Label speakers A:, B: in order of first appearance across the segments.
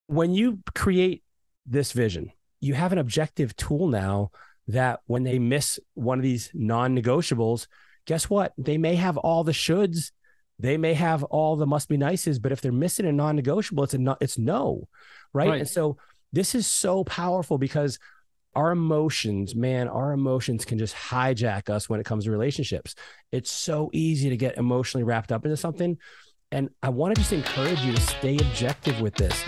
A: when you create this vision, you have an objective tool now that when they miss one of these non-negotiables, guess what? They may have all the shoulds, they may have all the must be nices, but if they're missing a non-negotiable, it's no, right?
B: Right.
A: And so this is so powerful because our emotions, man, our emotions can just hijack us when it comes to relationships. It's so easy to get emotionally wrapped up into something. And I want to just encourage you to stay objective with this.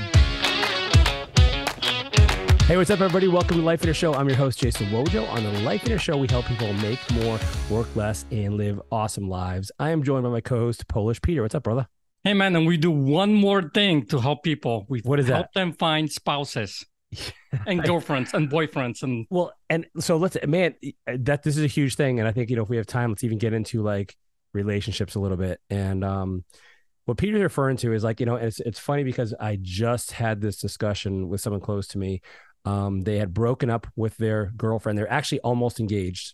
A: Hey, what's up, everybody? Welcome to Life Inner Show. I'm your host, Jason Wojo. On the Life Inner Show, we help people make more, work less, and live awesome lives. I am joined by my co-host, Polish Peter. What's up, brother?
B: Hey, man, and we do one more thing to help people. We
A: What is
B: help
A: that?
B: them find spouses and girlfriends and boyfriends. And
A: Well, and so this is a huge thing. And I think, if we have time, let's even get into like relationships a little bit. And what Peter's referring to is like, it's funny because I just had this discussion with someone close to me. They had broken up with their girlfriend. They're actually almost engaged.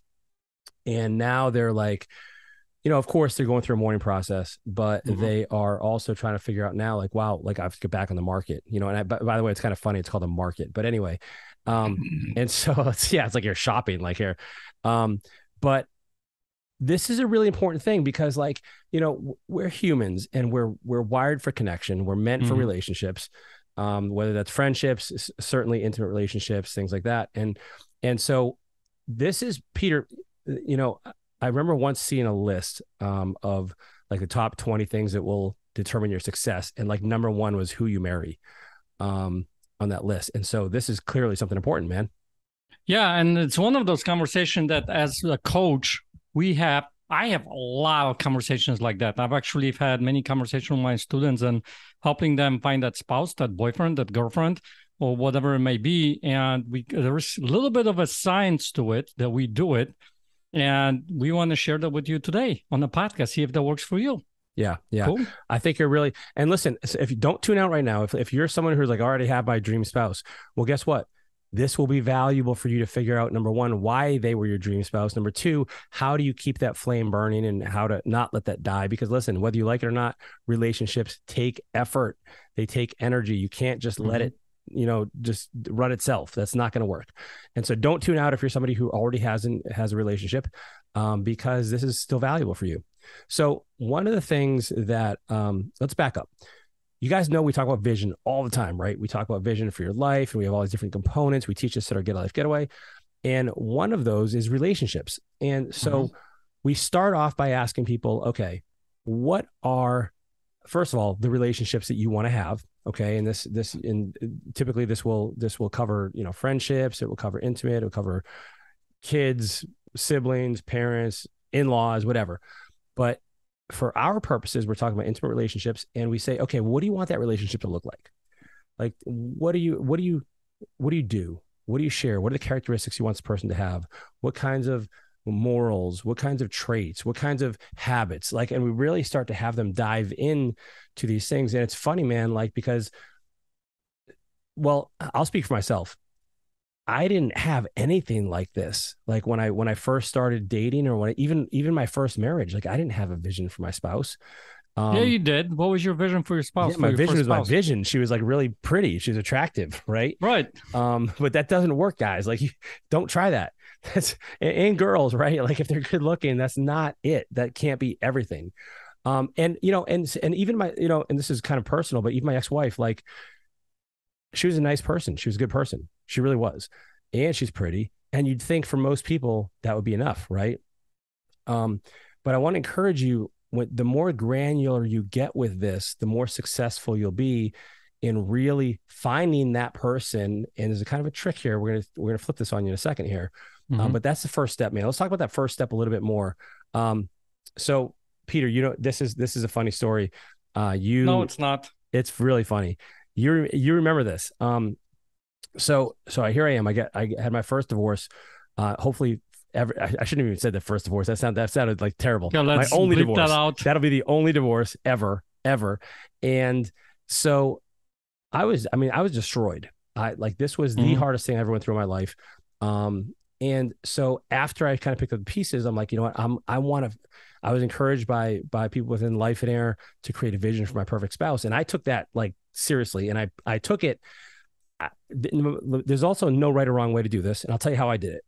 A: And now they're like, of course they're going through a mourning process, but they are also trying to figure out now, like, wow, like I have to get back on the market, and by the way, it's kind of funny. It's called a market, but anyway. And so it's like you're shopping like here. But this is a really important thing because like, we're humans and we're wired for connection. We're meant for relationships. Whether that's friendships, certainly intimate relationships, things like that. And so this is Peter, I remember once seeing a list of like the top 20 things that will determine your success. And like number one was who you marry on that list. And so this is clearly something important, man.
B: yeah, and it's one of those conversations that as a coach, I have a lot of conversations like that. I've actually had many conversations with my students and helping them find that spouse, that boyfriend, that girlfriend, or whatever it may be. And there's a little bit of a science to it that we do it. And we want to share that with you today on the podcast, see if that works for you.
A: Yeah.
B: Cool.
A: I think you're really, and listen, if you don't tune out right now, if you're someone who's like, I already have my dream spouse, well, guess what? This will be valuable for you to figure out, number one, why they were your dream spouse. Number two, how do you keep that flame burning and how to not let that die? Because listen, whether you like it or not, relationships take effort. They take energy. You can't just let it, just run itself. That's not going to work. And so don't tune out if you're somebody who already has a relationship, because this is still valuable for you. So one of the things that, let's back up. You guys know we talk about vision all the time, right? We talk about vision for your life and we have all these different components. We teach this at our Get a Life Getaway. And one of those is relationships. And so we start off by asking people, okay, what are, first of all, the relationships that you want to have? Okay. And typically this will cover, friendships. It will cover intimate. It will cover kids, siblings, parents, in-laws, whatever. But for our purposes, we're talking about intimate relationships, and we say, okay, what do you want that relationship to look like? Like, what do you do? What do you share? What are the characteristics you want this person to have? What kinds of morals? What kinds of traits? What kinds of habits? Like, and we really start to have them dive in to these things. And it's funny, man, like, because, well, I'll speak for myself. I didn't have anything like this. Like when I first started dating, or even my first marriage, like I didn't have a vision for my spouse.
B: Yeah, you did. What was your vision for your spouse?
A: Yeah, my vision was my vision. She was like really pretty. She was attractive, right?
B: Right.
A: But that doesn't work, guys. Like, don't try that. And girls, right? Like if they're good looking, that's not it. That can't be everything. And even my, and this is kind of personal, but even my ex-wife, like, she was a nice person. She was a good person. She really was. And she's pretty. And you'd think for most people that would be enough, right? But I want to encourage you, the more granular you get with this, the more successful you'll be in really finding that person. And there's a kind of a trick here. We're gonna flip this on you in a second here. But that's the first step, man. Let's talk about that first step a little bit more. So Peter, this is a funny story.
B: No, it's not.
A: It's really funny. You remember this. So here I am. I had my first divorce. Hopefully ever. I shouldn't have even said the first divorce. That sounded like terrible.
B: Yeah,
A: my only divorce.
B: That out.
A: That'll be the only divorce ever. And so I was destroyed. This was the hardest thing I ever went through in my life. And so after I kind of picked up the pieces, I'm like, you know what, I was encouraged by people within Life and Air to create a vision for my perfect spouse. And I took that like seriously. And I took it. There's also no right or wrong way to do this. And I'll tell you how I did it.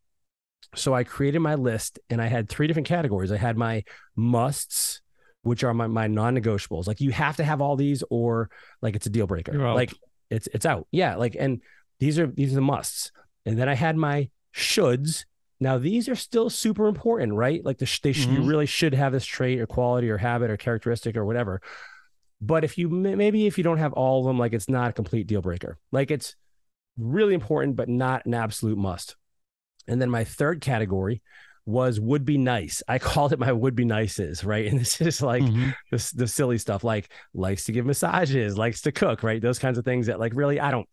A: So I created my list and I had 3 different categories. I had my musts, which are my non-negotiables. Like you have to have all these or like it's a deal breaker. Like it's out. Yeah. Like, and these are the musts. And then I had my shoulds. Now these are still super important, right? Like you really should have this trait or quality or habit or characteristic or whatever. But if you don't have all of them, like it's not a complete deal breaker. Like it's really important, but not an absolute must. And then my third category was would be nice. I called it my would be nices, right? And this is like the silly stuff, like likes to give massages, likes to cook, right? Those kinds of things that like really I'm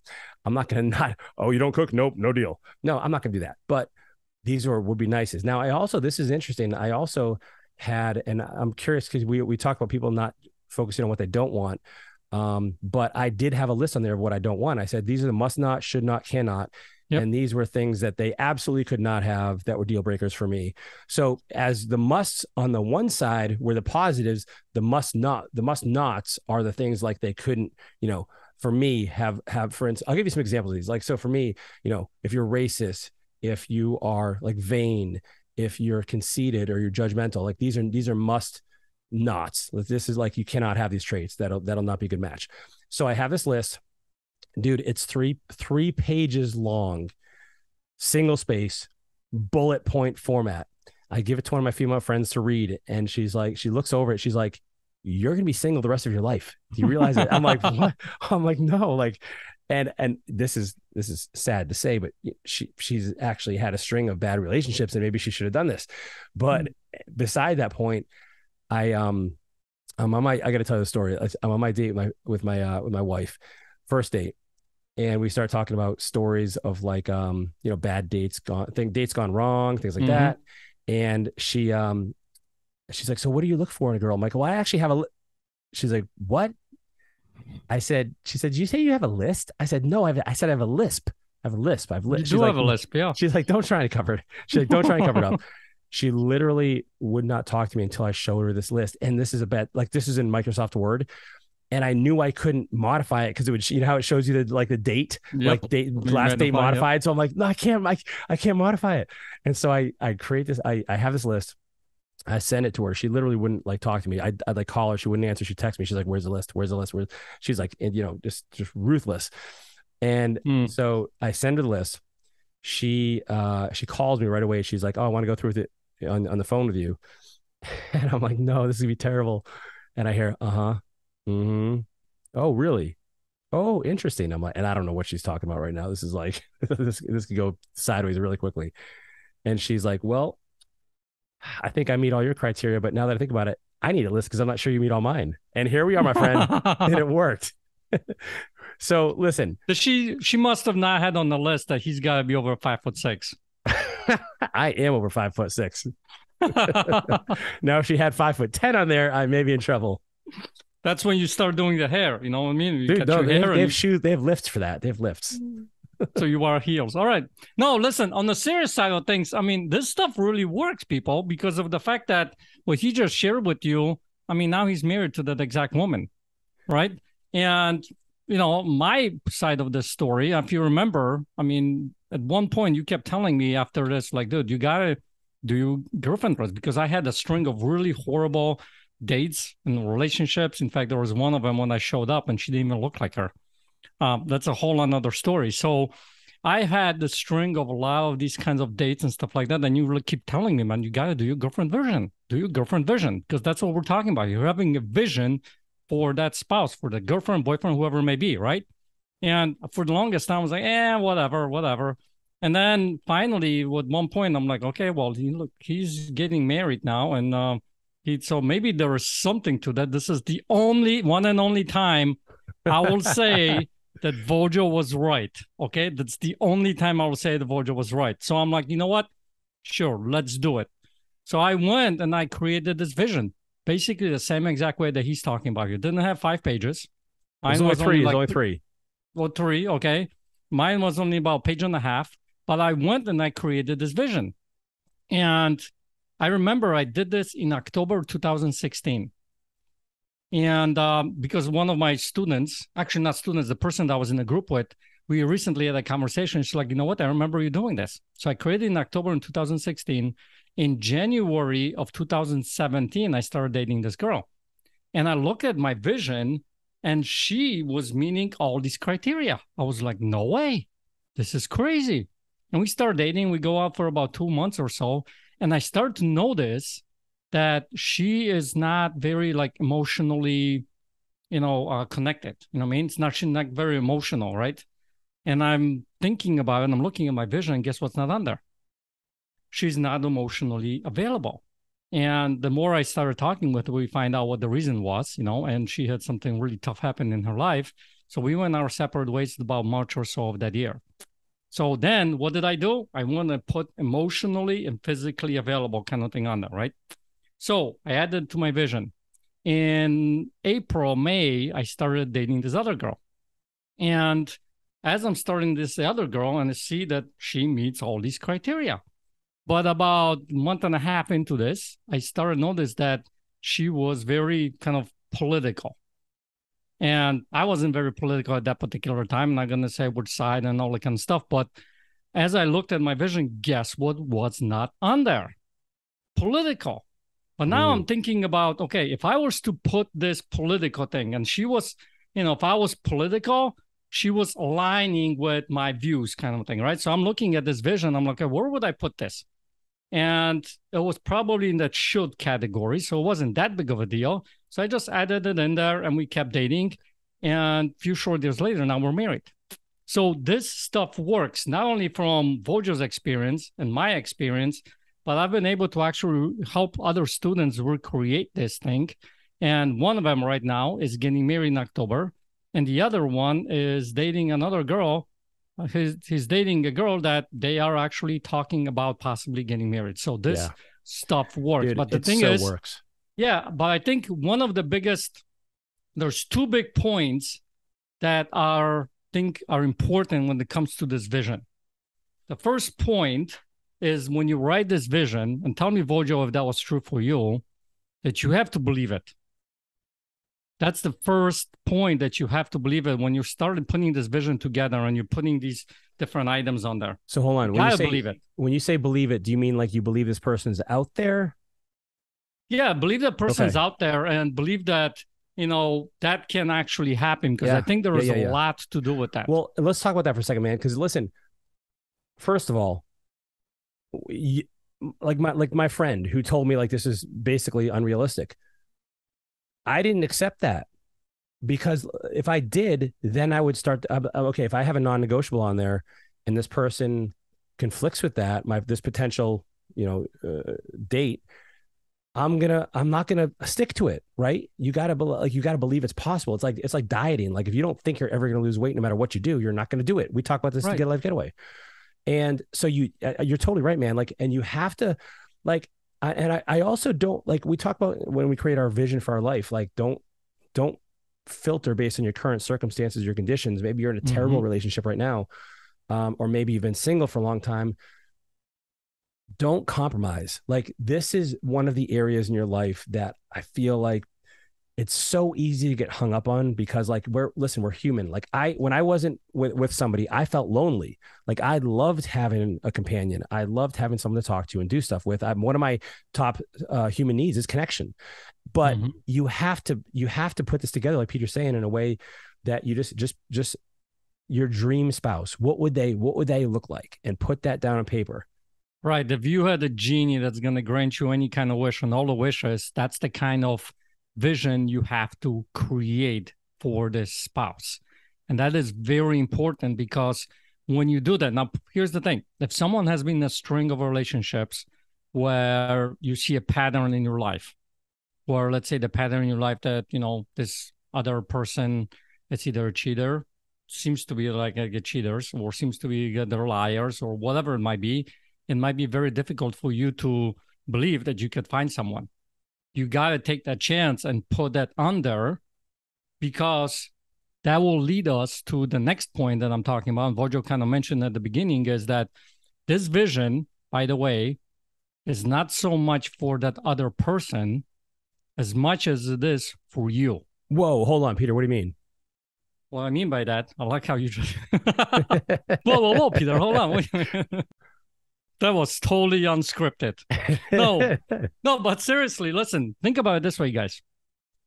A: not going to not, oh, you don't cook? Nope, no deal. No, I'm not going to do that. But these would be nices. Now this is interesting. I also had, and I'm curious because we talk about people not focusing on what they don't want. But I did have a list on there of what I don't want. I said, these are the must not, should not, cannot. Yep. And these were things that they absolutely could not have that were deal breakers for me. So as the musts on the one side were the positives, the must nots are the things like they couldn't, for me have, for instance, I'll give you some examples of these. Like, so for me, if you're racist, if you are like vain, if you're conceited or you're judgmental, like these are must nots. This is like, you cannot have these traits. That'll not be a good match. So I have this list. Dude, it's three pages long, single space, bullet point format. I give it to one of my female friends to read, and she looks over it. She's like, "You're gonna be single the rest of your life. Do you realize it?" I'm like, "What?" I'm like, "No." Like, and this is sad to say, but she's actually had a string of bad relationships, and maybe she should have done this. But beside that point, I got to tell you the story. I'm on my date with my wife, first date. And we start talking about stories of like, bad dates gone wrong, things like that. And she's like, "So what do you look for in a girl?" I'm like, "Well, I actually have She's like, "What?" She said, "Did you say you have a list?" I said, "No, I said I have a lisp. I have a lisp. I have a lisp."
B: You do have a lisp, yeah.
A: She's like, "Don't try to cover it." She's like, "Don't try and cover it up." She literally would not talk to me until I showed her this list. And this is this is in Microsoft Word. And I knew I couldn't modify it because it would, how it shows you the date, last date modified. Yep. So I'm like, no, I can't modify it. And so I create this. I have this list. I send it to her. She literally wouldn't talk to me. I'd like call her. She wouldn't answer. She'd text me. She's like, "Where's the list? Where's the list?" She's like, just ruthless. And so I send her the list. She calls me right away. She's like, "Oh, I want to go through with it on the phone with you." And I'm like, "No, this is gonna be terrible." And I hear, "Oh, really? Oh, interesting." I'm like, and I don't know what she's talking about right now. This is like, this could go sideways really quickly. And she's like, "Well, I think I meet all your criteria, but now that I think about it, I need a list because I'm not sure you meet all mine." And here we are, my friend, and it worked. So listen,
B: she must have not had on the list that he's got to be over 5'6".
A: I am over 5'6". Now, if she had 5'10" on there, I may be in trouble.
B: That's when you start doing the hair. You know what I mean? You
A: Dude, no, they have shoes. They have lifts for that. They have lifts.
B: So you wear heels. All right. No, listen, on the serious side of things, I mean, this stuff really works, people, because of the fact that what he just shared with you, I mean, now he's married to that exact woman, right? And, my side of this story, if you remember, I mean, at one point you kept telling me after this, like, dude, you got to do your girlfriend list, because I had a string of really horrible dates and relationships. In fact, there was one of them when I showed up and she didn't even look like her. That's a whole another story. So I had the string of a lot of these kinds of dates and stuff like that. And you really keep telling me, man, you got to do your girlfriend vision. Do your girlfriend vision, because that's what we're talking about. You're having a vision for that spouse, for the girlfriend, boyfriend, whoever it may be, right? And for the longest time, I was like, whatever. And then finally, at one point, I'm like, okay, well, he's getting married now. And so maybe there is something to that. This is the one and only time I will say that Wojo was right. Okay, that's the only time I will say that Wojo was right. So I'm like, you know what? Sure, let's do it. So I went and I created this vision, basically the same exact way that he's talking about. It didn't have 5 pages.
A: It was only 3. It was only 3.
B: Well, 3. Okay, mine was only about a page and a half. But I went and I created this vision. And I remember I did this in October 2016. And because one of my students, actually not students, the person that I was in a group with, we recently had a conversation. She's like, you know what? I remember you doing this. So I created in October in 2016. In January of 2017, I started dating this girl. And I looked at my vision and she was meeting all these criteria. I was like, no way. This is crazy. And we started dating. We go out for about 2 months or so. And I started to notice that she is not very like emotionally, connected. You know what I mean? She's not very emotional, right? And I'm thinking about it and I'm looking at my vision and guess what's not on there? She's not emotionally available. And the more I started talking with her, we find out what the reason was, and she had something really tough happen in her life. So we went our separate ways about March or so of that year. So then what did I do? I want to put emotionally and physically available kind of thing on there, right? So I added to my vision. In April, May, I started dating this other girl. And as I'm starting this other girl, and I see that she meets all these criteria. But about a month and a half into this, I started to notice that she was very kind of political. And I wasn't very political at that particular time. I'm not going to say which side and all that kind of stuff. But as I looked at my vision, guess what was not on there? Political. But now I'm thinking about, okay, if I was to put this political thing, and she was, if I was political, she was aligning with my views kind of thing, right? So I'm looking at this vision. I'm like, okay, where would I put this? And it was probably in that should category. So it wasn't that big of a deal. So I just added it in there and we kept dating. And a few short years later, now we're married. So this stuff works not only from Wojo's experience and my experience, but I've been able to actually help other students recreate this thing. And one of them right now is getting married in October. And the other one is dating another girl. He's dating a girl that they are actually talking about possibly getting married. So this stuff works.
A: Dude,
B: but the thing is,
A: works.
B: Yeah, but I think one of the biggest, there's two big points that are important when it comes to this vision. The first point is when you write this vision, and tell me, Wojo, if that was true for you, that you have to believe it. That's the first point, that you have to believe it when you started putting this vision together and you're putting these different items on there.
A: So hold on.
B: Believe it.
A: When you say believe it, do you mean like you believe this person's out there?
B: Yeah, believe that person's out there and believe that, that can actually happen, because I think there is a lot to do with that.
A: Well, let's talk about that for a second, man. Because listen, first of all, like my friend who told me like this is basically unrealistic. I didn't accept that, because if I did, then I would start. Okay, if I have a non-negotiable on there, and this person conflicts with that, this potential, date, I'm not gonna stick to it, right? You gotta believe it's possible. It's like dieting. Like if you don't think you're ever gonna lose weight, no matter what you do, you're not gonna do it. We talk about this to Get a Life Getaway, and so you're totally right, man. Like, and you have to, like. I also don't, like, we talk about when we create our vision for our life, like don't filter based on your current circumstances, your conditions. Maybe you're in a terrible relationship right now, or maybe you've been single for a long time. Don't compromise. Like, this is one of the areas in your life that I feel like it's so easy to get hung up on, because like we're human. Like when I wasn't with somebody, I felt lonely. Like I loved having a companion. I loved having someone to talk to and do stuff with. One of my top human needs is connection, but you have to put this together, like Peter's saying, in a way that you just your dream spouse. What would they look like, and put that down on paper.
B: Right. If you had a genie that's going to grant you any kind of wish and all the wishes, that's the kind of vision you have to create for this spouse. And that is very important, because when you do that, now here's the thing. If someone has been in a string of relationships where you see a pattern in your life, or let's say the pattern in your life that, this other person, it's either a cheater, seems to be like cheaters, or seems to be they're liars, or whatever it might be very difficult for you to believe that you could find someone. You got to take that chance and put that under, because that will lead us to the next point that I'm talking about. And Wojo kind of mentioned at the beginning, is that This vision, by the way, is not so much for that other person as much as it is for you.
A: Whoa, hold on, Peter. What do you mean?
B: What I mean by that, I like how you just whoa, Peter, hold on. Wait a minute. That was totally unscripted. No, no, but seriously, listen, think about it this way, guys.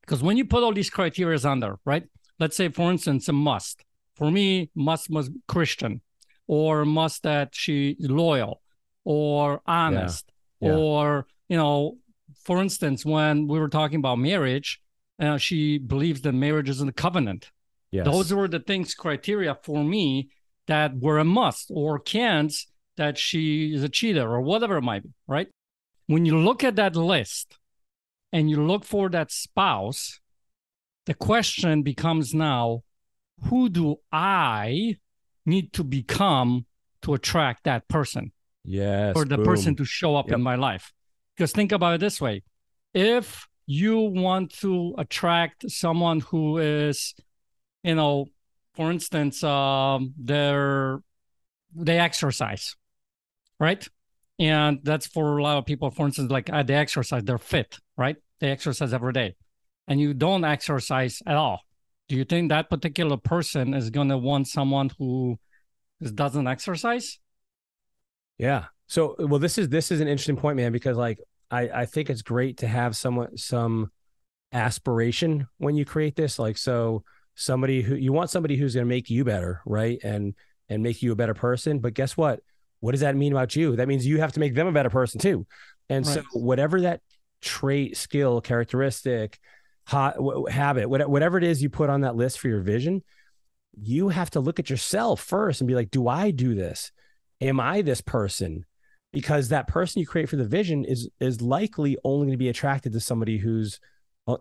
B: Because when you put all these criteria on there, right? Let's say, for instance, a must. For me, must was Christian, or must that she loyal, or honest,
A: Yeah.
B: or, for instance, when we were talking about marriage, she believes that marriage is a covenant.
A: Yes.
B: Those were the things, criteria for me that were a must, or can'ts that she is a cheater, or whatever it might be, right? When you look at that list and you look for that spouse, the question becomes now, who do I need to become to attract that person?
A: Yes.
B: Or the
A: boom.
B: person to show up
A: Yep.
B: in my life? Because think about it this way. If you want to attract someone who is, for instance, they exercise, right? And that's for a lot of people, for instance, like they exercise, they're fit, right? They exercise every day. And you don't exercise at all. Do you think that particular person is going to want someone who doesn't exercise?
A: Yeah. So, well, this is an interesting point, man, because like I think it's great to have some aspiration when you create this. Like, so somebody who's going to make you better, right? And make you a better person. But guess what? What does that mean about you? That means you have to make them a better person too. And
B: Right.
A: so whatever that trait, skill, characteristic, habit, whatever it is you put on that list for your vision, you have to look at yourself first and be like, do I do this? Am I this person? Because that person you create for the vision is likely only going to be attracted to somebody who's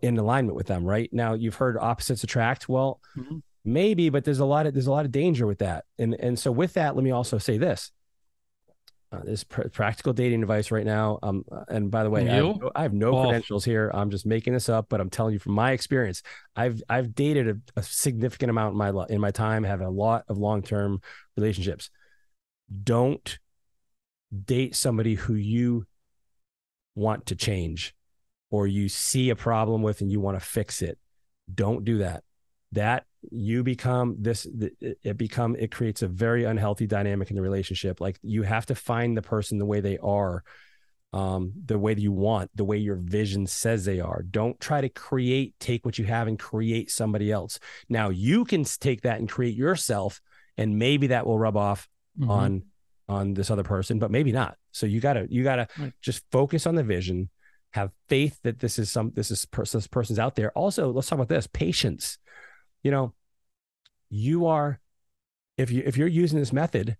A: in alignment with them. Right now, you've heard opposites attract. Well, maybe, but there's a lot of danger with that. And so with that, let me also say this. This practical dating advice right now. And by the way, I have no credentials here. I'm just making this up, but I'm telling you from my experience, I've dated a significant amount in my time, have a lot of long-term relationships. Don't date somebody who you want to change or you see a problem with and you want to fix it. Don't do that. That you become this, it creates a very unhealthy dynamic in the relationship. Like you have to find the person the way they are, the way that you want, the way your vision says they are. Don't try to take what you have and create somebody else. Now you can take that and create yourself, and maybe that will rub off on this other person, but maybe not. So you gotta right. Just focus on the vision, have faith that this person's out there. Also, let's talk about this, patience. You are, if you're using this method,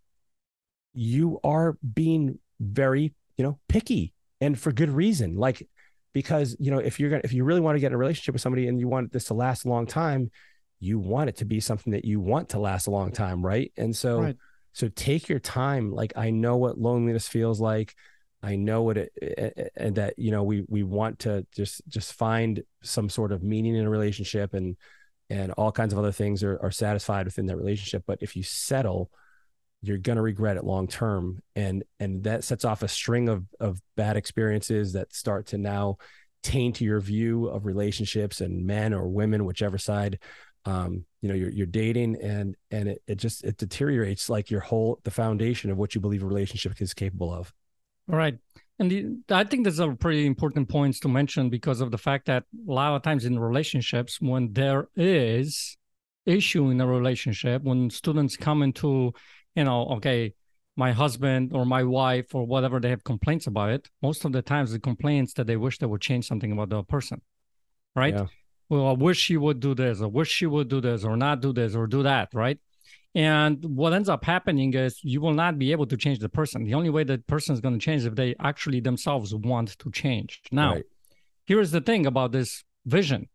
A: you are being very, picky, and for good reason. Like, because, if you really want to get in a relationship with somebody and you want this to last a long time, you want it to be something that you want to last a long time. Right. And so, right. So take your time. Like, I know what loneliness feels like. I know what and that, we want to just find some sort of meaning in a relationship, and all kinds of other things are satisfied within that relationship. But if you settle, you're going to regret it long term. And that sets off a string of bad experiences that start to now taint your view of relationships and men or women, whichever side you're dating, and it deteriorates like the foundation of what you believe a relationship is capable of.
B: All right. And I think these are pretty important points to mention, because of the fact that a lot of times in relationships, when there is issue in a relationship, when students come into, okay, my husband or my wife or whatever, they have complaints about it. Most of the times the complaints that they wish they would change something about the person, right? Yeah. Well, I wish she would do this, or wish she would do this, or not do this, or do that, right? And what ends up happening is you will not be able to change the person. The only way that person is going to change is if they actually themselves want to change. Now, right. Here's the thing about this vision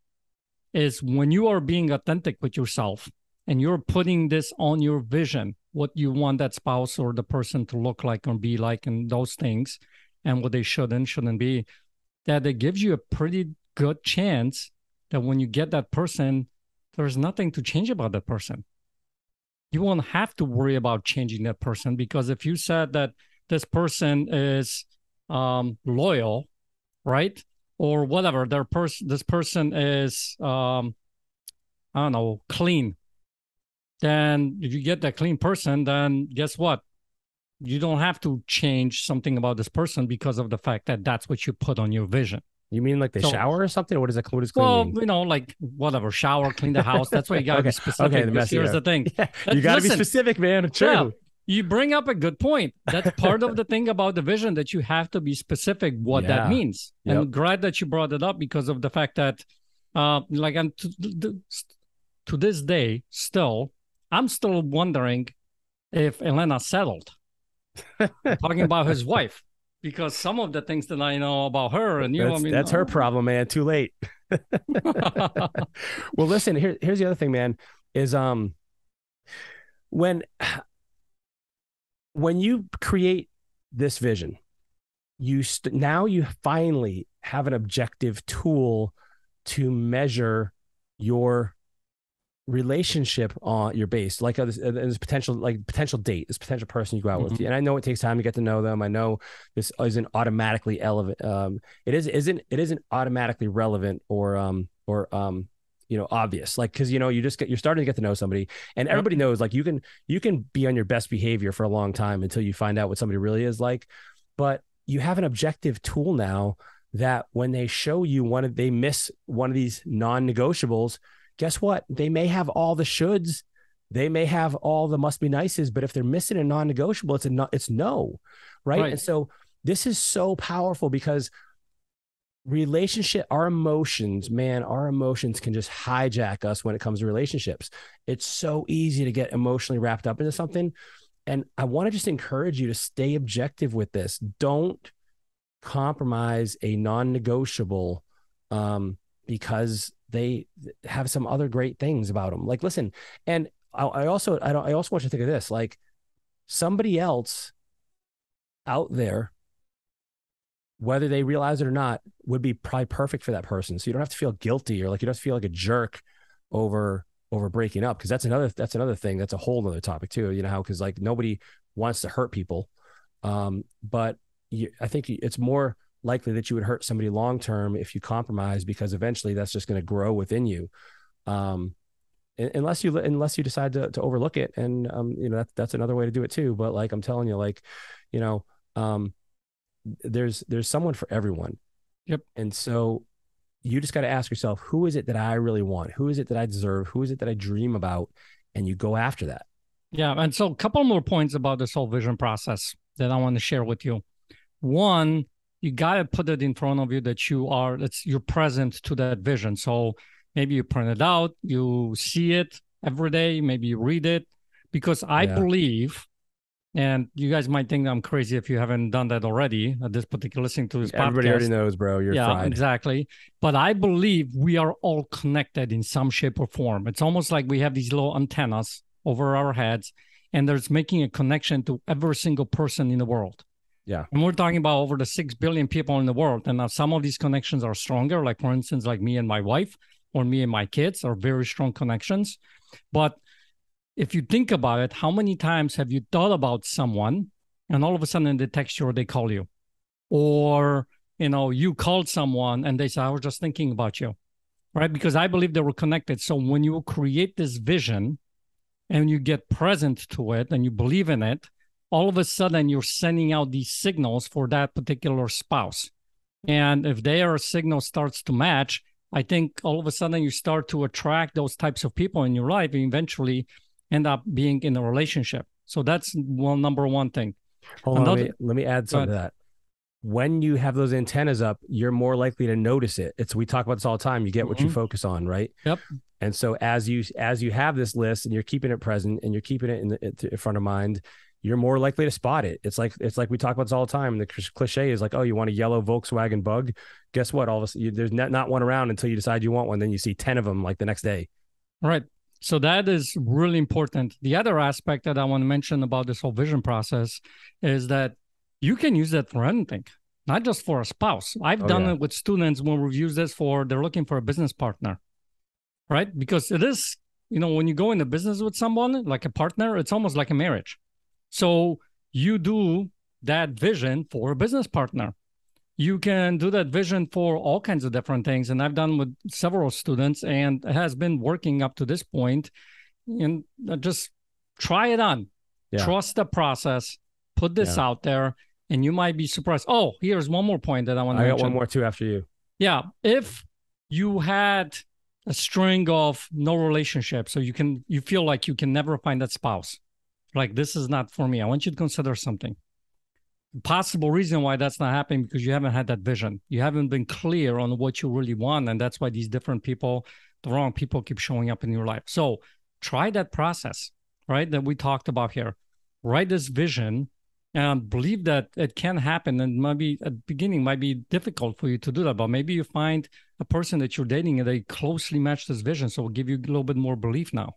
B: is when you are being authentic with yourself and you're putting this on your vision, what you want that spouse or the person to look like or be like, and those things, and what they should and shouldn't be, that it gives you a pretty good chance that when you get that person, there's nothing to change about that person. You won't have to worry about changing that person, because if you said that, this person is loyal, right? Or whatever, this person is, I don't know, clean. Then if you get that clean person, then guess what? You don't have to change something about this person because of the fact that that's what you put on your vision.
A: You mean like they shower or something? Or what does clean mean?
B: You know, like whatever, shower, clean the house. That's why you got to be specific.
A: Okay,
B: because here's the thing.
A: Yeah, you got to be specific, man. True.
B: Yeah, you bring up a good point. That's part of the thing about the vision, that you have to be specific what that means. Yep. And glad that you brought it up, because of the fact that, like, to this day, I'm still wondering if Elena settled. Talking about his wife. Because some of the things that I know about her, and
A: that's her problem, man. Too late. Well, listen, here's the other thing, man, is when you create this vision, now you finally have an objective tool to measure your relationship on your base, like this potential date, this potential person you go out with. And I know it takes time to get to know them. I know this isn't automatically relevant. It isn't automatically relevant or obvious, like, because you're starting to get to know somebody, and everybody knows, like, you can be on your best behavior for a long time until you find out what somebody really is like. But you have an objective tool now that when they show you they miss one of these non-negotiables, guess what? They may have all the shoulds, they may have all the must be nices, but if they're missing a non-negotiable, it's no, right? And so this is so powerful, because our emotions can just hijack us when it comes to relationships. It's so easy to get emotionally wrapped up into something. And I want to just encourage you to stay objective with this. Don't compromise a non-negotiable because they have some other great things about them. Like, listen, and I also want you to think of this, like, somebody else out there, whether they realize it or not, would be probably perfect for that person. So you don't have to feel guilty, or like you don't have to feel like a jerk over breaking up. Cause that's another thing. That's a whole other topic too. You know how, cause like nobody wants to hurt people. But I think it's more likely that you would hurt somebody long-term if you compromise, because eventually that's just going to grow within you. Unless you decide to overlook it. And, that's another way to do it too. But like, I'm telling you, like, there's someone for everyone.
B: Yep.
A: And so you just got to ask yourself, who is it that I really want? Who is it that I deserve? Who is it that I dream about? And you go after that.
B: Yeah. And so a couple more points about this whole vision process that I want to share with you. One, you got to put it in front of you that you're present to that vision. So maybe you print it out, you see it every day, maybe you read it, because I believe, and you guys might think I'm crazy if you haven't done that already at this particular listening to this podcast.
A: Everybody already knows, bro. You're fried.
B: Exactly. But I believe we are all connected in some shape or form. It's almost like we have these little antennas over our heads, and there's making a connection to every single person in the world.
A: Yeah.
B: And we're talking about over the 6 billion people in the world. And now some of these connections are stronger, like, for instance, like me and my wife, or me and my kids are very strong connections. But if you think about it, how many times have you thought about someone and all of a sudden they text you or they call you? Or, you called someone and they say, I was just thinking about you, right? Because I believe they were connected. So when you create this vision and you get present to it and you believe in it, all of a sudden you're sending out these signals for that particular spouse. And if their signal starts to match, I think all of a sudden you start to attract those types of people in your life and eventually end up being in a relationship. So that's number one thing.
A: Hold on, let me add something to that. When you have those antennas up, you're more likely to notice it. We talk about this all the time. You get what you focus on, right?
B: Yep.
A: And so as you have this list and you're keeping it present and you're keeping it in front of mind, you're more likely to spot it. It's like we talk about this all the time. The cliche is like, oh, you want a yellow Volkswagen Bug? Guess what? All of a sudden, there's not one around until you decide you want one. Then you see 10 of them like the next day.
B: Right. So that is really important. The other aspect that I want to mention about this whole vision process is that you can use that for anything, not just for a spouse. I've done it with students when we've used this they're looking for a business partner, right? Because it is, when you go into business with someone, like a partner, it's almost like a marriage. So you do that vision for a business partner. You can do that vision for all kinds of different things. And I've done with several students, and it has been working up to this point. And just try it on. Yeah. Trust the process. Put this out there, and you might be surprised. Oh, here's one more point that I want to mention.
A: I got one more too after you.
B: Yeah. If you had a string of no relationships, so you feel like you can never find that spouse, like, this is not for me, I want you to consider something. The possible reason why that's not happening because you haven't had that vision. You haven't been clear on what you really want. And that's why these different people, the wrong people, keep showing up in your life. So try that process, right, that we talked about here. Write this vision and believe that it can happen. And maybe at the beginning might be difficult for you to do that, but maybe you find a person that you're dating and they closely match this vision. So it'll give you a little bit more belief now,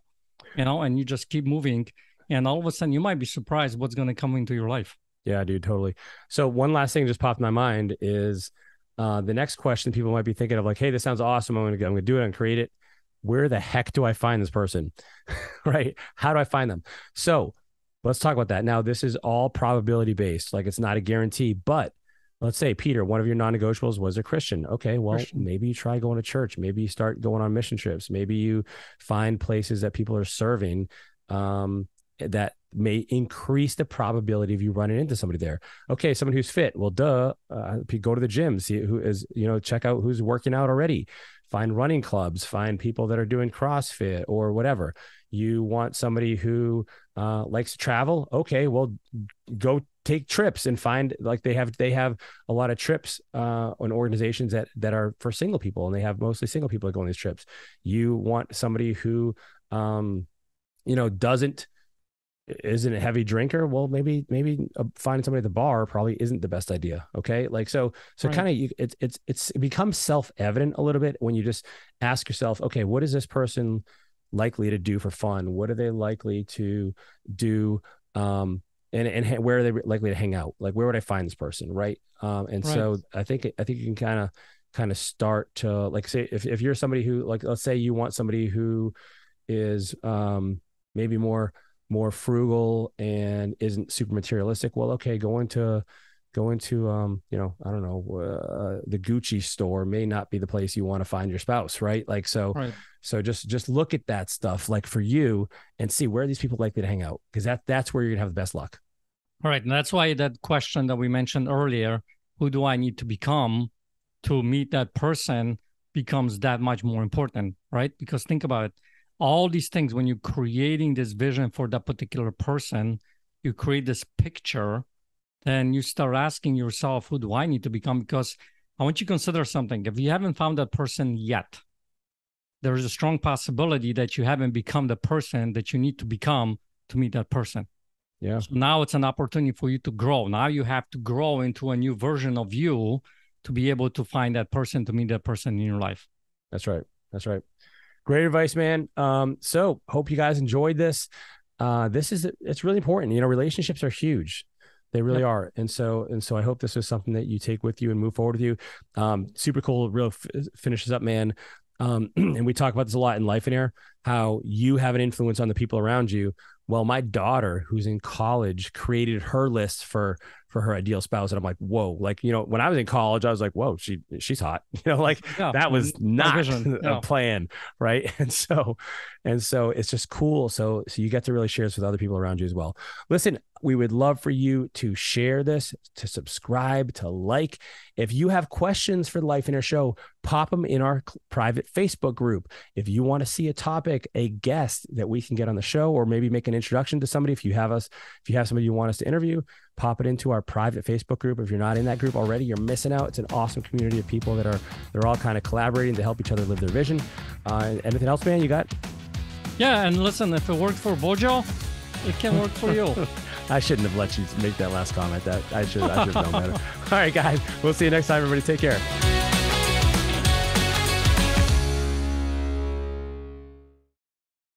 B: and you just keep moving. And all of a sudden you might be surprised what's going to come into your life.
A: Yeah, dude, totally. So one last thing just popped in my mind is the next question people might be thinking of, like, hey, this sounds awesome. I'm going to do it and create it. Where the heck do I find this person? Right? How do I find them? So let's talk about that. Now, this is all probability based. Like, it's not a guarantee, but let's say, Peter, one of your non-negotiables was a Christian. Okay, well, maybe you try going to church. Maybe you start going on mission trips. Maybe you find places that people are serving that may increase the probability of you running into somebody there. Okay, someone who's fit. Well, go to the gym, see who is, check out who's working out already. Find running clubs, find people that are doing CrossFit or whatever. You want somebody who likes to travel. Okay, well, go take trips and find, like, they have a lot of trips on organizations that are for single people, and they have mostly single people that go on these trips. You want somebody who, isn't a heavy drinker. Well, maybe finding somebody at the bar probably isn't the best idea. Okay. Like, so right. Kind of, it becomes self-evident a little bit when you just ask yourself, okay, what is this person likely to do for fun? What are they likely to do? And where are they likely to hang out? Like, where would I find this person? Right. Right. So I think you can kind of start to, like, say, if you're somebody who, like, let's say you want somebody who is maybe more frugal and isn't super materialistic. Well, okay, go into I don't know, the Gucci store may not be the place you want to find your spouse, right? Like, so right. So just look at that stuff, like, for you, and see where these people likely to hang out, because that's where you're gonna have the best luck.
B: All right, and that's why that question that we mentioned earlier, who do I need to become to meet that person, becomes that much more important, right? Because think about it. All these things, when you're creating this vision for that particular person, you create this picture, then you start asking yourself, who do I need to become? Because I want you to consider something. If you haven't found that person yet, there is a strong possibility that you haven't become the person that you need to become to meet that person. Yeah. So now it's an opportunity for you to grow. Now you have to grow into a new version of you to be able to find that person, to meet that person in your life.
A: That's right. That's right. Great advice, man. So hope you guys enjoyed this. It's really important. Relationships are huge. They really are. And so I hope this is something that you take with you and move forward with you. Super cool. Finishes up, man. And we talk about this a lot in Life in Air, how you have an influence on the people around you. Well, my daughter, who's in college, created her list for her ideal spouse. And I'm like, whoa, like, when I was in college, I was like, whoa, she's hot, that was not a plan. Right. And so it's just cool. So you get to really share this with other people around you as well. Listen, we would love for you to share this, to subscribe, to like. If you have questions for the Life in Air show, pop them in our private Facebook group. If you want to see a topic, a guest that we can get on the show, or maybe make an introduction to somebody, if you have somebody you want us to interview, pop it into our private Facebook group. If you're not in that group already, you're missing out. It's an awesome community of people they're all kind of collaborating to help each other live their vision. Anything else, man, you got?
B: Yeah. And listen, if it worked for Wojo, it can work for you.
A: I shouldn't have let you make that last comment. I should have known better. All right, guys. We'll see you next time, everybody. Take care.